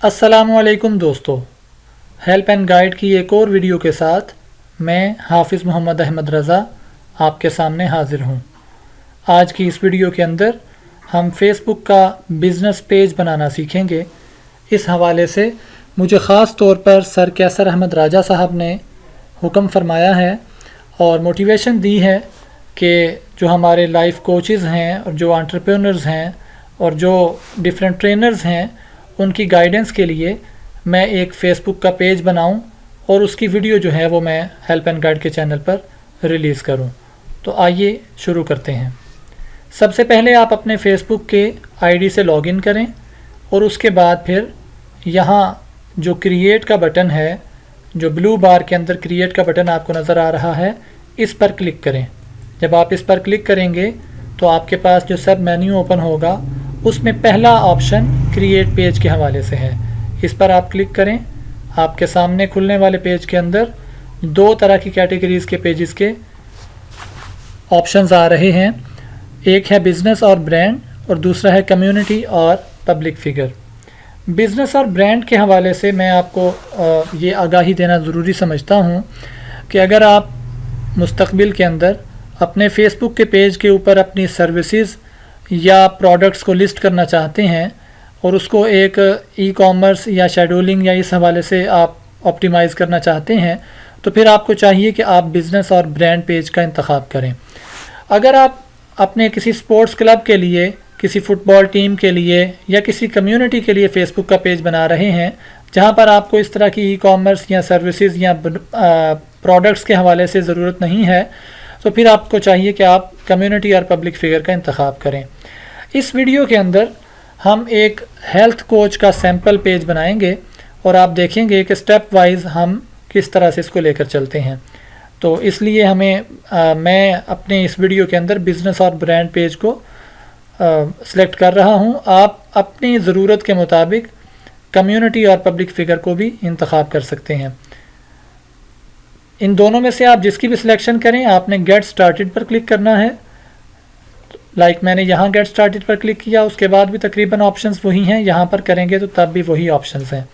अस्सलामुअलैकुम दोस्तों, help and guide की एक और वीडियो के साथ मैं हाफिज़ मोहम्मद अहमद रज़ा आपके सामने हाज़िर हूँ। आज की इस वीडियो के अंदर हम फेसबुक का बिज़नेस पेज बनाना सीखेंगे। इस हवाले से मुझे ख़ास तौर पर सर कैसर अहमद राजा साहब ने हुक्म फरमाया है और मोटिवेशन दी है कि जो हमारे लाइफ कोचेज़ हैं और जो एंटरप्रेन्योर्स हैं और जो डिफरेंट ट्रेनर्स हैं उनकी गाइडेंस के लिए मैं एक फ़ेसबुक का पेज बनाऊं और उसकी वीडियो जो है वो मैं हेल्प एंड गाइड के चैनल पर रिलीज़ करूं। तो आइए शुरू करते हैं। सबसे पहले आप अपने फ़ेसबुक के आईडी से लॉगिन करें और उसके बाद फिर यहाँ जो क्रिएट का बटन है, जो ब्लू बार के अंदर क्रिएट का बटन आपको नज़र आ रहा है, इस पर क्लिक करें। जब आप इस पर क्लिक करेंगे तो आपके पास जो सब मेन्यू ओपन होगा उसमें पहला ऑप्शन क्रिएट पेज के हवाले से है। इस पर आप क्लिक करें। आपके सामने खुलने वाले पेज के अंदर दो तरह की कैटेगरीज़ के पेजेस के ऑप्शंस आ रहे हैं। एक है बिज़नेस और ब्रांड और दूसरा है कम्युनिटी और पब्लिक फ़िगर। बिज़नेस और ब्रांड के हवाले से मैं आपको ये आगाही देना ज़रूरी समझता हूँ कि अगर आप मुस्तक़बिल के अंदर अपने फ़ेसबुक के पेज के ऊपर अपनी सर्विसेज या प्रोडक्ट्स को लिस्ट करना चाहते हैं और उसको एक ई कॉमर्स या शेड्यूलिंग या इस हवाले से आप ऑप्टिमाइज़ करना चाहते हैं, तो फिर आपको चाहिए कि आप बिज़नेस और ब्रांड पेज का इंतखाब करें। अगर आप अपने किसी स्पोर्ट्स क्लब के लिए, किसी फ़ुटबॉल टीम के लिए या किसी कम्युनिटी के लिए फ़ेसबुक का पेज बना रहे हैं जहां पर आपको इस तरह की ई कॉमर्स या सर्विसेज या प्रोडक्ट्स के हवाले से ज़रूरत नहीं है, तो फिर आपको चाहिए कि आप कम्युनिटी और पब्लिक फ़िगर का इंतखाब करें। इस वीडियो के अंदर हम एक हेल्थ कोच का सैम्पल पेज बनाएंगे और आप देखेंगे कि स्टेप वाइज हम किस तरह से इसको लेकर चलते हैं। तो इसलिए मैं अपने इस वीडियो के अंदर बिज़नेस और ब्रांड पेज को सिलेक्ट कर रहा हूं। आप अपनी ज़रूरत के मुताबिक कम्युनिटी और पब्लिक फ़िगर को भी इंतखाब कर सकते हैं। इन दोनों में से आप जिसकी भी सिलेक्शन करें, आपने गेट स्टार्टेड पर क्लिक करना है। मैंने यहाँ गेट स्टार्टेड पर क्लिक किया, उसके बाद भी तकरीबन ऑप्शंस वही हैं, यहाँ पर करेंगे तो तब भी वही ऑप्शंस हैं।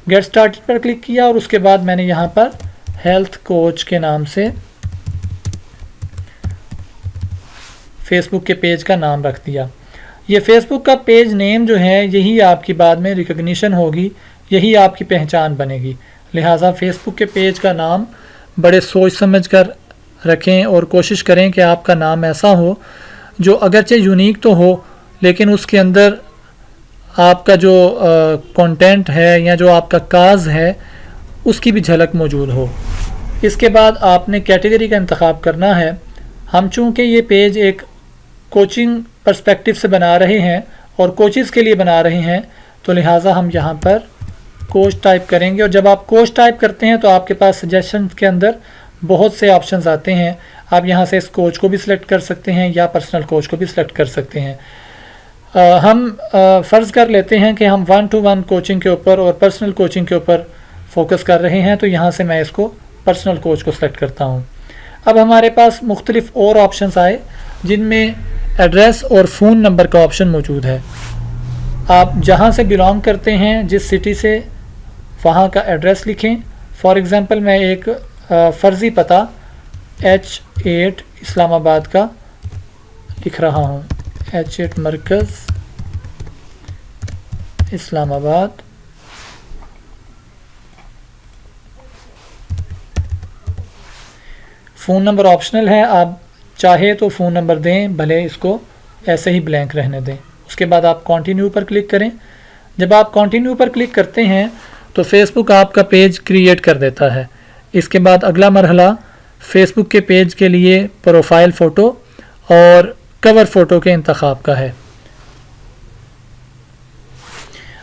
गेट स्टार्टेड पर क्लिक किया और उसके बाद मैंने यहाँ पर हेल्थ कोच के नाम से फेसबुक के पेज का नाम रख दिया। ये फेसबुक का पेज नेम जो है यही आपकी बाद में रिकग्निशन होगी, यही आपकी पहचान बनेगी। लिहाजा फेसबुक के पेज का नाम बड़े सोच समझ कर रखें और कोशिश करें कि आपका नाम ऐसा हो जो अगरचे यूनिक तो हो लेकिन उसके अंदर आपका जो कंटेंट है या जो आपका काज है उसकी भी झलक मौजूद हो। इसके बाद आपने कैटेगरी का इंतखाब करना है। हम चूँकि ये पेज एक कोचिंग पर्सपेक्टिव से बना रहे हैं और कोचेज़ के लिए बना रहे हैं, तो लिहाजा हम यहाँ पर कोच टाइप करेंगे और जब आप कोच टाइप करते हैं तो आपके पास सजेशन के अंदर बहुत से ऑप्शंस आते हैं। आप यहाँ से इस कोच को भी सिलेक्ट कर सकते हैं या पर्सनल कोच को भी सिलेक्ट कर सकते हैं। हम फ़र्ज़ कर लेते हैं कि हम 1-to-1 कोचिंग के ऊपर और पर्सनल कोचिंग के ऊपर फोकस कर रहे हैं, तो यहाँ से मैं इसको पर्सनल कोच को सिलेक्ट करता हूँ। अब हमारे पास मुख्तलिफ़ और ऑप्शंस आए जिनमें एड्रेस और फ़ोन नंबर का ऑप्शन मौजूद है। आप जहाँ से बिलोंग करते हैं, जिस सिटी से, वहाँ का एड्रेस लिखें। फॉर एग्ज़ाम्पल मैं एक फ़र्ज़ी पता H8 इस्लामाबाद का लिख रहा हूँ। H8 मरकज़ इस्लामाबाद। फ़ोन नंबर ऑप्शनल है, आप चाहे तो फ़ोन नंबर दें, भले इसको ऐसे ही ब्लैंक रहने दें। उसके बाद आप कंटिन्यू पर क्लिक करें। जब आप कंटिन्यू पर क्लिक करते हैं तो फेसबुक आपका पेज क्रिएट कर देता है। इसके बाद अगला मरहला फेसबुक के पेज के लिए प्रोफाइल फ़ोटो और कवर फ़ोटो के इंतखाब का है।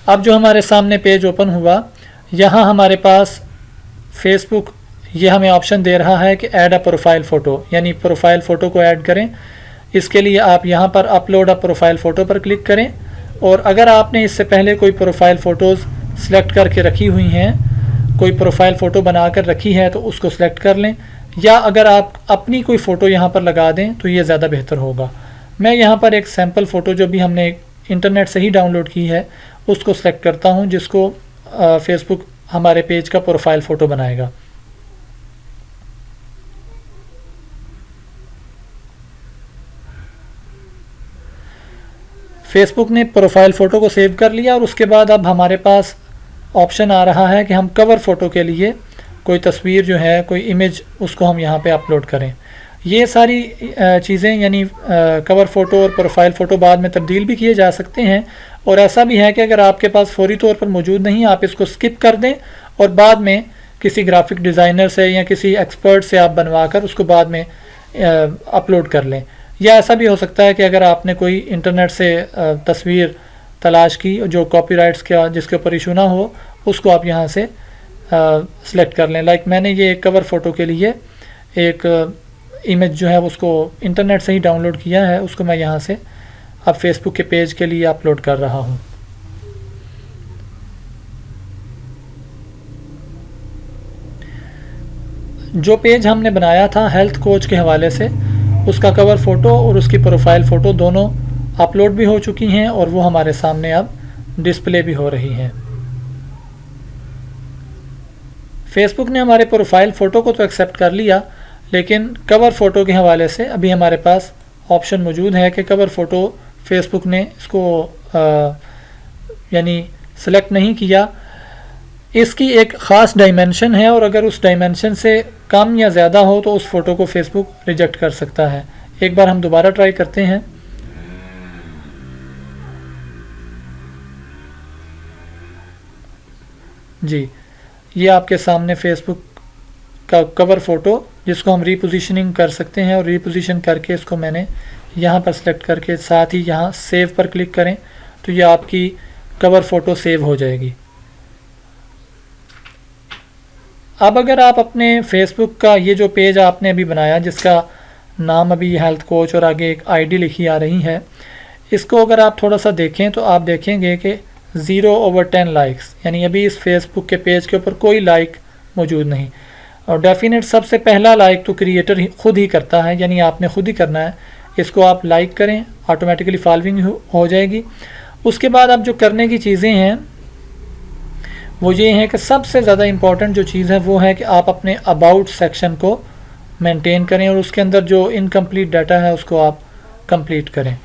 अब जो हमारे सामने पेज ओपन हुआ, यहाँ हमारे पास फेसबुक ये हमें ऑप्शन दे रहा है कि ऐड अ प्रोफाइल फ़ोटो, यानी प्रोफाइल फ़ोटो को ऐड करें। इसके लिए आप यहाँ पर अपलोड अ प्रोफाइल फ़ोटो पर क्लिक करें और अगर आपने इससे पहले कोई प्रोफाइल फ़ोटोज़ सेलेक्ट करके रखी हुई हैं, कोई प्रोफाइल फ़ोटो बनाकर रखी है तो उसको सेलेक्ट कर लें, या अगर आप अपनी कोई फ़ोटो यहाँ पर लगा दें तो ये ज़्यादा बेहतर होगा। मैं यहाँ पर एक सैम्पल फ़ोटो जो भी हमने इंटरनेट से ही डाउनलोड की है उसको सेलेक्ट करता हूँ जिसको फेसबुक हमारे पेज का प्रोफाइल फ़ोटो बनाएगा। फेसबुक ने प्रोफाइल फ़ोटो को सेव कर लिया और उसके बाद अब हमारे पास ऑप्शन आ रहा है कि हम कवर फ़ोटो के लिए कोई तस्वीर जो है, कोई इमेज, उसको हम यहाँ पे अपलोड करें। ये सारी चीज़ें यानी कवर फ़ोटो और प्रोफाइल फ़ोटो बाद में तब्दील भी किए जा सकते हैं, और ऐसा भी है कि अगर आपके पास फौरी तौर पर मौजूद नहीं, आप इसको स्किप कर दें और बाद में किसी ग्राफिक डिज़ाइनर से या किसी एक्सपर्ट से आप बनवा कर उसको बाद में अपलोड कर लें। या ऐसा भी हो सकता है कि अगर आपने कोई इंटरनेट से तस्वीर तलाश की जो कॉपीराइट्स का जिसके ऊपर इशू ना हो, उसको आप यहाँ से सेलेक्ट कर लें। लाइक मैंने ये एक कवर फ़ोटो के लिए एक इमेज जो है उसको इंटरनेट से ही डाउनलोड किया है, उसको मैं यहाँ से अब फेसबुक के पेज के लिए अपलोड कर रहा हूँ। जो पेज हमने बनाया था हेल्थ कोच के हवाले से, उसका कवर फ़ोटो और उसकी प्रोफाइल फ़ोटो दोनों अपलोड भी हो चुकी हैं और वो हमारे सामने अब डिस्प्ले भी हो रही हैं। फेसबुक ने हमारे प्रोफाइल फ़ोटो को तो एक्सेप्ट कर लिया, लेकिन कवर फ़ोटो के हवाले से अभी हमारे पास ऑप्शन मौजूद है कि कवर फ़ोटो फेसबुक ने इसको यानी सेलेक्ट नहीं किया। इसकी एक ख़ास डायमेंशन है और अगर उस डायमेंशन से कम या ज़्यादा हो तो उस फ़ोटो को फेसबुक रिजेक्ट कर सकता है। एक बार हम दोबारा ट्राई करते हैं। जी, ये आपके सामने फेसबुक का कवर फ़ोटो जिसको हम रीपोजीशनिंग कर सकते हैं, और रीपोजीशन करके इसको मैंने यहाँ पर सेलेक्ट करके साथ ही यहाँ सेव पर क्लिक करें तो ये आपकी कवर फ़ोटो सेव हो जाएगी। अब अगर आप अपने फेसबुक का ये जो पेज आपने अभी बनाया जिसका नाम अभी हेल्थ कोच और आगे एक आईडी लिखी आ रही है, इसको अगर आप थोड़ा सा देखें तो आप देखेंगे कि 0/10 लाइक्स, यानी अभी इस फेसबुक के पेज के ऊपर कोई लाइक मौजूद नहीं। और डेफिनेट सबसे पहला लाइक तो क्रिएटर खुद ही करता है, यानी आपने खुद ही करना है। इसको आप लाइक करें, ऑटोमेटिकली फॉलोइंग हो जाएगी। उसके बाद अब जो करने की चीज़ें हैं वो ये हैं कि सबसे ज़्यादा इम्पॉर्टेंट जो चीज़ है वो है कि आप अपने अबाउट सेक्शन को मेंटेन करें और उसके अंदर जो इनकम्प्लीट डाटा है उसको आप कंप्लीट करें।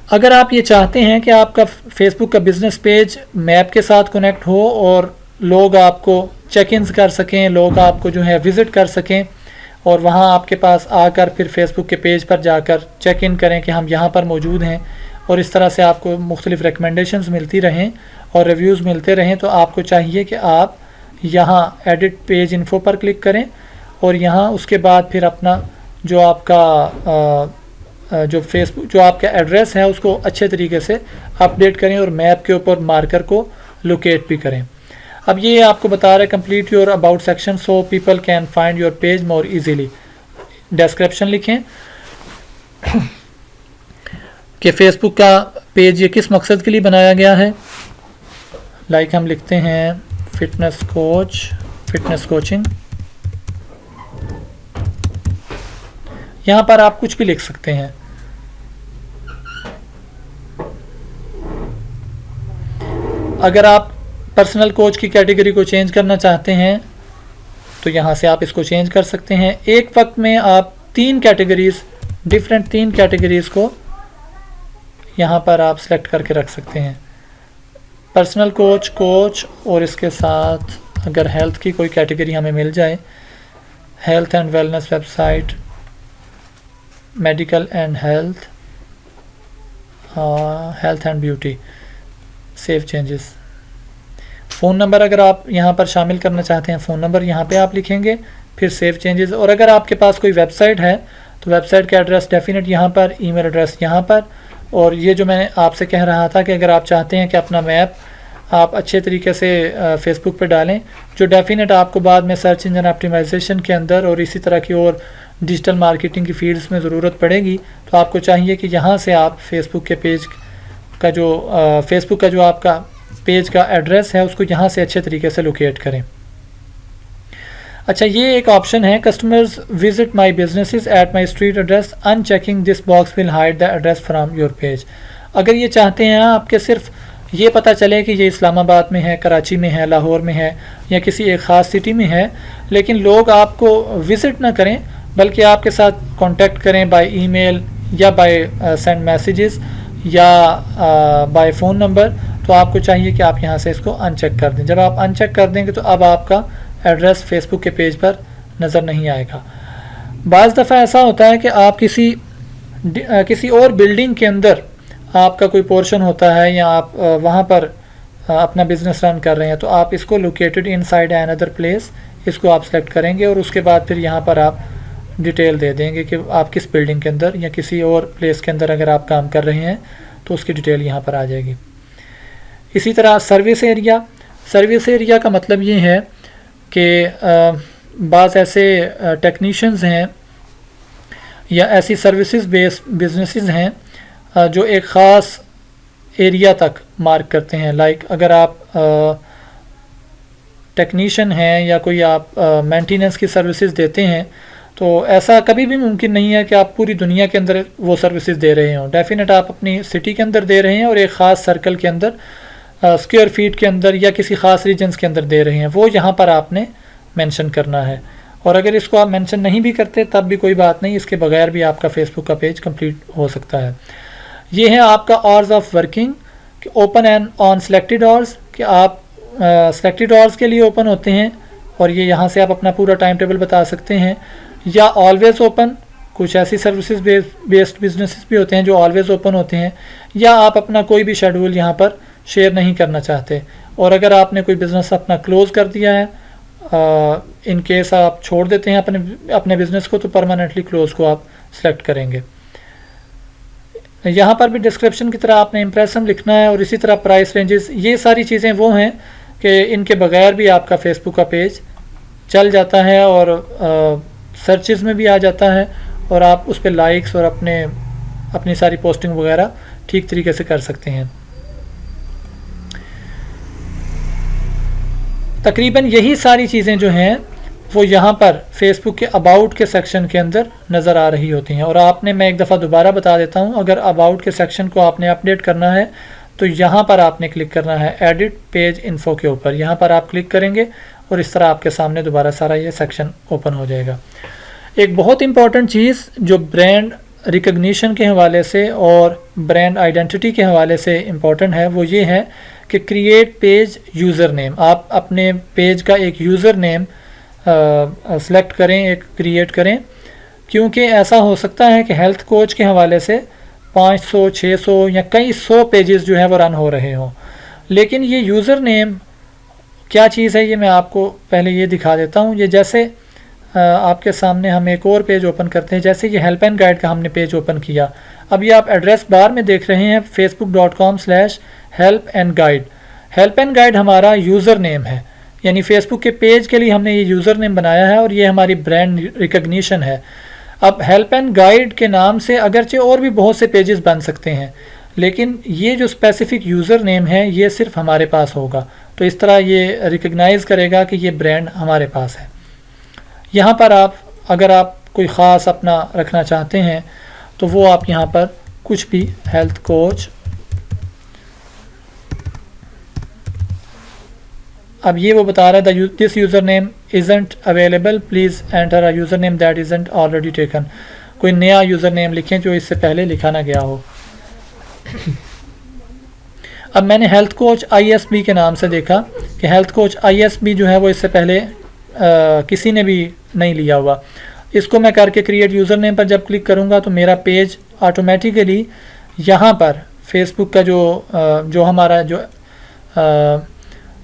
अगर आप ये चाहते हैं कि आपका फेसबुक का बिज़नेस पेज मैप के साथ कनेक्ट हो और लोग आपको चेक इन्स कर सकें, लोग आपको जो है विज़िट कर सकें और वहाँ आपके पास आकर फिर फेसबुक के पेज पर जाकर चेक इन करें कि हम यहाँ पर मौजूद हैं, और इस तरह से आपको मुख्तलिफ़ रिकमेंडेशंस मिलती रहें और रिव्यूज़ मिलते रहें, तो आपको चाहिए कि आप यहाँ एडिट पेज इन्फो पर क्लिक करें और यहाँ उसके बाद फिर अपना जो आपका जो फेसबुक जो आपका एड्रेस है उसको अच्छे तरीके से अपडेट करें और मैप के ऊपर मार्कर को लोकेट भी करें। अब ये आपको बता रहा है complete your about section so people can find your page more easily. Description लिखें कि फेसबुक का पेज ये किस मकसद के लिए बनाया गया है। लाइक हम लिखते हैं फिटनेस कोचिंग। यहाँ पर आप कुछ भी लिख सकते हैं। अगर आप पर्सनल कोच की कैटेगरी को चेंज करना चाहते हैं तो यहाँ से आप इसको चेंज कर सकते हैं। एक वक्त में आप तीन कैटेगरीज को यहाँ पर आप सेलेक्ट करके रख सकते हैं। पर्सनल कोच और इसके साथ अगर हेल्थ की कोई कैटेगरी हमें मिल जाए, health and wellness website, medical and health and beauty, save changes. Phone number अगर आप यहाँ पर शामिल करना चाहते हैं, फ़ोन नंबर यहाँ पे आप लिखेंगे, फिर सेव चेंजेस। और अगर आपके पास कोई वेबसाइट है तो वेबसाइट का एड्रेस डेफिनेट यहाँ पर, ईमेल एड्रेस यहाँ पर। और ये जो मैंने आपसे कह रहा था कि अगर आप चाहते हैं कि अपना मैप आप अच्छे तरीके से फेसबुक पे डालें, जो डेफिनेट आपको बाद में सर्च इंजन ऑप्टिमाइजेशन के अंदर और इसी तरह की और डिजिटल मार्केटिंग की फील्ड्स में ज़रूरत पड़ेगी, तो आपको चाहिए कि यहाँ से आप फेसबुक के पेज का जो आपका पेज का एड्रेस है उसको यहाँ से अच्छे तरीके से लोकेट करें। अच्छा, ये एक ऑप्शन है, customers visit my businesses at my street address, unchecking this box will hide the address from your page. अगर ये चाहते हैं आप कि सिर्फ ये पता चले कि ये इस्लामाबाद में है, कराची में है, लाहौर में है या किसी एक ख़ास सिटी में है, लेकिन लोग आपको विज़िट ना करें बल्कि आपके साथ कांटेक्ट करें बाय ईमेल या बाय सेंड मैसेजेस या बाय फ़ोन नंबर, तो आपको चाहिए कि आप यहाँ से इसको अनचेक कर दें। जब आप अनचेक कर देंगे तो अब आपका एड्रेस फेसबुक के पेज पर नज़र नहीं आएगा। बाज़ दफ़ा ऐसा होता है कि आप किसी और बिल्डिंग के अंदर आपका कोई पोर्शन होता है या आप वहाँ पर अपना बिज़नेस रन कर रहे हैं, तो आप इसको located inside N other place इसको आप सेलेक्ट करेंगे और उसके बाद फिर यहाँ पर आप डिटेल दे देंगे कि आप किस बिल्डिंग के अंदर या किसी और प्लेस के अंदर अगर आप काम कर रहे हैं तो उसकी डिटेल यहाँ पर आ जाएगी। इसी तरह सर्विस एरिया का मतलब ये है कि बाज़ ऐसे टेक्नीशियंस हैं या ऐसी सर्विसेज बेस्ड बिजनेसेस हैं जो एक ख़ास एरिया तक मार्क करते हैं। लाइक अगर आप टेक्नीशियन हैं या कोई आप मेंटेनेंस की सर्विसेज देते हैं, तो ऐसा कभी भी मुमकिन नहीं है कि आप पूरी दुनिया के अंदर वो सर्विसेज दे रहे हों। डेफिनेट आप अपनी सिटी के अंदर दे रहे हैं और एक ख़ास सर्कल के अंदर, स्क्वायर फीट के अंदर या किसी ख़ास रीजन्स के अंदर दे रहे हैं, वो यहाँ पर आपने मेंशन करना है। और अगर इसको आप मेंशन नहीं भी करते तब भी कोई बात नहीं, इसके बगैर भी आपका फेसबुक का पेज कंप्लीट हो सकता है। ये है आपका hours of working, open and on selected hours, कि आप सिलेक्टेड आवर्स के लिए ओपन होते हैं और ये यहाँ से आप अपना पूरा टाइम टेबल बता सकते हैं, या ऑलवेज़ ओपन, कुछ ऐसी सर्विसेज बेस्ड बिजनेसेस भी होते हैं जो ऑलवेज़ ओपन होते हैं, या आप अपना कोई भी शेड्यूल यहाँ पर शेयर नहीं करना चाहते। और अगर आपने कोई बिज़नेस अपना क्लोज़ कर दिया है, इन केस आप छोड़ देते हैं अपने बिज़नेस को, तो परमानेंटली क्लोज़ को आप सेलेक्ट करेंगे। यहाँ पर भी डिस्क्रिप्शन की तरह आपने इम्प्रेशन लिखना है और इसी तरह प्राइस रेंजेस, ये सारी चीज़ें वो हैं कि इनके बगैर भी आपका फेसबुक का पेज चल जाता है और सर्चेस में भी आ जाता है और आप उस पर लाइक्स और अपनी सारी पोस्टिंग वगैरह ठीक तरीके से कर सकते हैं। तकरीबन यही सारी चीज़ें जो हैं वो यहाँ पर फेसबुक के अबाउट के सेक्शन के अंदर नज़र आ रही होती हैं। और आपने, मैं एक दफ़ा दोबारा बता देता हूँ, अगर अबाउट के सेक्शन को आपने अपडेट करना है तो यहाँ पर आपने क्लिक करना है एडिट पेज इन्फो के ऊपर, यहाँ पर आप क्लिक करेंगे और इस तरह आपके सामने दोबारा सारा ये सेक्शन ओपन हो जाएगा। एक बहुत इंपॉर्टेंट चीज़ जो ब्रांड रिकग्निशन के हवाले से और ब्रांड आइडेंटिटी के हवाले से इम्पॉर्टेंट है वो ये है कि क्रिएट पेज यूज़र नेम। आप अपने पेज का एक यूज़र नेम सेलेक्ट करें, एक क्रिएट करें, क्योंकि ऐसा हो सकता है कि हेल्थ कोच के हवाले से 500, 600 या कई 100 पेजेस जो है वो रन हो रहे हों। लेकिन ये यूज़र नेम क्या चीज़ है ये मैं आपको पहले ये दिखा देता हूँ। ये जैसे आपके सामने हम एक और पेज ओपन करते हैं, जैसे ये हेल्प एंड गाइड का हमने पेज ओपन किया, अब ये आप एड्रेस बार में देख रहे हैं facebook.com/help and guide। Help and guide हमारा यूज़र नेम है, यानी फेसबुक के पेज के लिए हमने ये यूज़र नेम बनाया है और ये हमारी ब्रांड रिकग्निशन है। अब हेल्प एंड गाइड के नाम से अगरचे और भी बहुत से पेजेस बन सकते हैं, लेकिन ये जो स्पेसिफिक यूज़र नेम है ये सिर्फ हमारे पास होगा, तो इस तरह ये रिकग्नाइज़ करेगा कि ये ब्रांड हमारे पास है। यहाँ पर अगर आप कोई ख़ास अपना रखना चाहते हैं तो वो आप यहाँ पर कुछ भी हेल्थ कोच, अब ये वो बता रहा है this user name isn't available, please enter a user name that isn't already taken. कोई नया यूज़र नेम लिखें जो इससे पहले लिखा ना गया हो। अब मैंने हेल्थ कोच ISB के नाम से देखा कि हेल्थ कोच ISB जो है वो इससे पहले किसी ने भी नहीं लिया हुआ। इसको मैं करके क्रिएट यूज़र नेम पर जब क्लिक करूँगा तो मेरा पेज ऑटोमेटिकली यहाँ पर फेसबुक का जो हमारा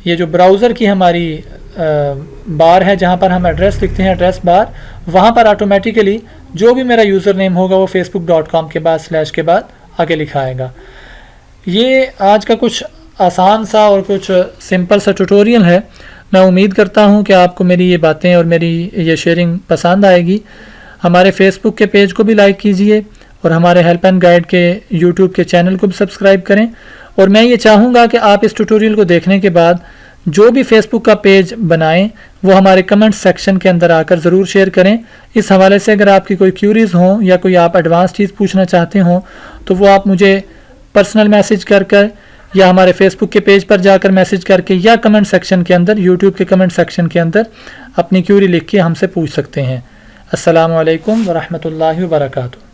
ये जो ब्राउज़र की हमारी बार है जहाँ पर हम एड्रेस लिखते हैं, एड्रेस बार, वहाँ पर ऑटोमेटिकली जो भी मेरा यूज़र नेम होगा वो facebook.com के बाद स्लैश के बाद आगे लिखा आएगा। ये आज का कुछ आसान सा और कुछ सिंपल सा ट्यूटोरियल है। मैं उम्मीद करता हूँ कि आपको मेरी ये बातें और मेरी ये शेयरिंग पसंद आएगी। हमारे फेसबुक के पेज को भी लाइक कीजिए और हमारे हेल्प एंड गाइड के यूट्यूब के चैनल को भी सब्सक्राइब करें। और मैं ये चाहूँगा कि आप इस ट्यूटोरियल को देखने के बाद जो भी फेसबुक का पेज बनाएं वो हमारे कमेंट सेक्शन के अंदर आकर ज़रूर शेयर करें। इस हवाले से अगर आपकी कोई क्यूरीज़ हों या कोई आप एडवांस चीज़ पूछना चाहते हों तो वो आप मुझे पर्सनल मैसेज कर या हमारे फेसबुक के पेज पर जाकर मैसेज करके या कमेंट सेक्शन के अंदर, यूट्यूब के कमेंट सेक्शन के अंदर अपनी क्यूरी लिख के हमसे पूछ सकते हैं। अस्सलामु अलैकुम व रहमतुल्लाहि व बरकातुहू।